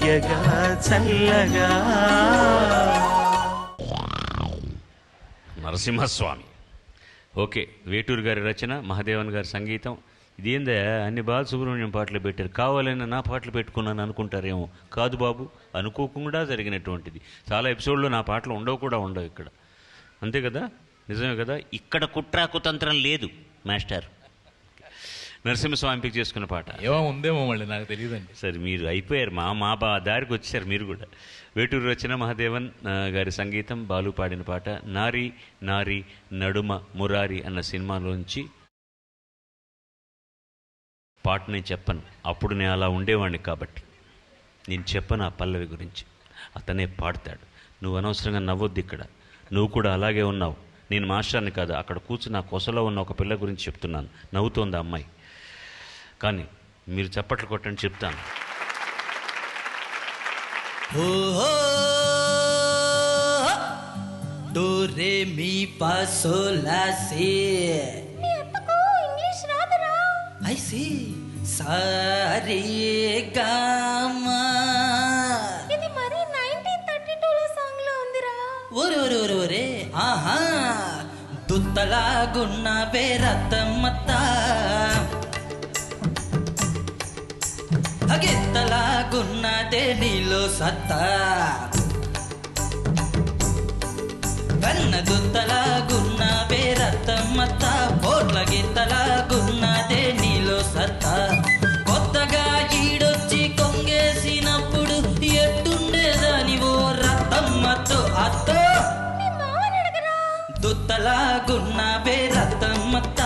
తీయగా చల్లగా. నరసింహస్వామి. ఓకే, వేటూరు గారి రచన, మహాదేవన్ గారి సంగీతం. ఇదేందా అన్ని బాలసుబ్రహ్మణ్యం పాటలు పెట్టారు, కావాలని నా పాటలు పెట్టుకున్నాను అనుకుంటారేమో. కాదు బాబు, అనుకోకుండా జరిగినటువంటిది. చాలా ఎపిసోడ్లో నా పాటలు ఉండవు ఇక్కడ. అంతే కదా, నిజమే కదా. ఇక్కడ కుట్రా కుతంత్రం లేదు మాస్టర్. నరసింహస్వామి పిక్ చేసుకున్న పాట ఏమో ఉందేమో మళ్ళీ నాకు తెలియదండి. సరే, మీరు అయిపోయారు, మా దారికి వచ్చారు మీరు కూడా. వేటూరు రచన, మహాదేవన్ గారి సంగీతం, బాలు పాడిన పాట నారి నారి నడుమ మురారి అన్న సినిమాలోంచి పాట. నేను చెప్పను, అప్పుడు నేను అలా ఉండేవాడిని కాబట్టి నేను చెప్పను ఆ పల్లవి గురించి. అతనే పాడతాడు. నువ్వు అనవసరంగా నవ్వొద్దు ఇక్కడ, నువ్వు కూడా అలాగే ఉన్నావు. నేను మాస్టర్ని కాదు, అక్కడ కూర్చుని నా కొసలో ఉన్న ఒక పిల్ల గురించి చెప్తున్నాను. నవ్వుతోంది ఆ అమ్మాయి, కానీ మీరు చప్పట్లు కొట్టండి చెప్తాను. డో రే మీ పా సో లా సి. మీ అత్తకు ఇంగ్లీష్ రాదురా? ఐ సి సా రే గా మా. ఇది మరి 1932 లో సాంగ్ లో ఉందిరా. ఒరే ఆహా. దుత్తలాగున్న వేరత్తమ్మత్త, అగెత్తలాగున్నదే నీలో సత్తా. కన్న దుత్తలాగున్న వేరత్తమ్మత్త, పోట్ల గిత్తలాగున్నదే నీలో సత్తా. కొత్తగా ఈడొచ్చి కొంగేసినప్పుడు ఎట్టుండేదని ఓ రత్తమ్మతో అత్త. దుత్తలాగున్న వేరత్తమ్మత్త,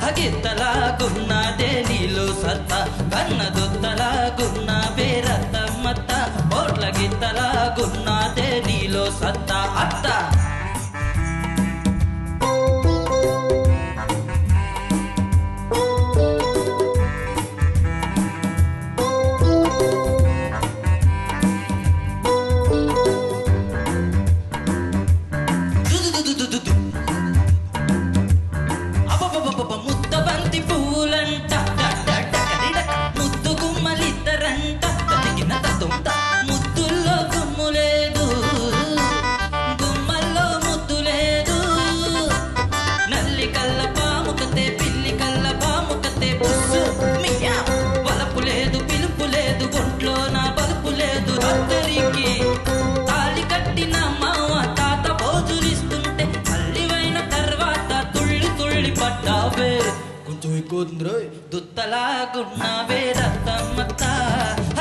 అగిత్తలాగున్నదే నీలో సత్తా. కన్న దుత్తలాగున్న వేరత్తమ్మత్త, పోట్ల గిత్తలాగున్నదే నీలో సత్తా అత్త. ముద్దబంతి పువ్వులంట, ముద్దు గుమ్మలిద్దరంట, తగిన తొంత. ముద్దుల్లో గుమ్ము లేదు, గుమ్మల్లో ముద్దు లేదు. నల్లి కల్ల పాముకతే, పిల్లి కల్ల పాముకతే, బుస్సు మియా. వలపు లేదు, పిలుపు లేదు, ఒంట్లో నా బలుపు లేదు. అందరికి తాళి కట్టిన మావ తాత భోజులిస్తుంటే అల్లివైన తర్వాత తుళ్ళి తుళ్ళి పడ్డావే. కొంచెం ఎక్కువ దుత్తలాగున్నావే రత్తమ్మత్త,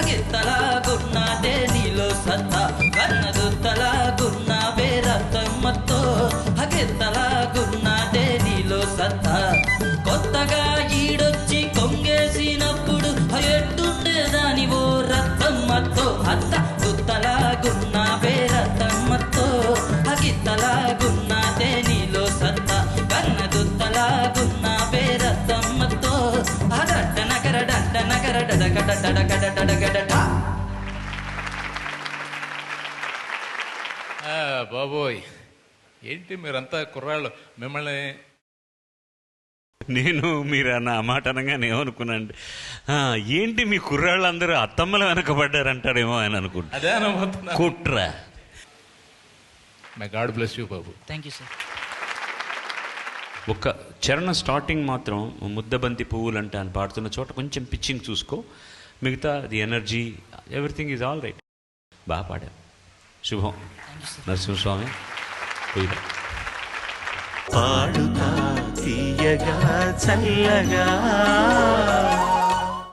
అగిత్తలాగున్నదే నీలో సత్తా. కన్న దుత్తలాగున్నావే రత్తమ్మతో, అగిత్తలాగున్నదే నీలో సత్తా. కొత్తగా ఈడొచ్చి కొంగేసినప్పుడు ఎట్టుండేదాని ఓ రత్తమ్మతో అత్త. దుత్తలాగున్నావే రత్తమ్మతో, అగిత్తలాగున్నదే నీలో సత్తా. కన్న దుత్తలాగున్నావే రత్తమ్మతో, అడడ్డ నగర డడ్డ నగర డడగడ డడగడ డడగడ. బాబోయ్, ఏంటి మీరంతా కుర్రాళ్ళు, మిమ్మల్ని నేను మీరు అన్న ఆ మాట అనగానే ఏమనుకున్నాను, ఏంటి మీ కుర్రాళ్ళందరూ అత్తమ్మలు వెనకబడ్డారంటారేమో అని అనుకుంటా. అదే అనుకుంటున్నా. కుట్రా. మై గాడ్ బ్లెస్ యూ బాబు. Thank you sir. ఒక చరణం స్టార్టింగ్ మాత్రం ముద్దబంతి పువ్వులంట అని పాడుతున్న చోట కొంచెం పిచ్చింగ్ చూసుకో, మిగతా the energy everything is all right. బాగా పాడాం. శుభం. నరసింహస్వామి. పాడుతా తీయగా చల్లగా.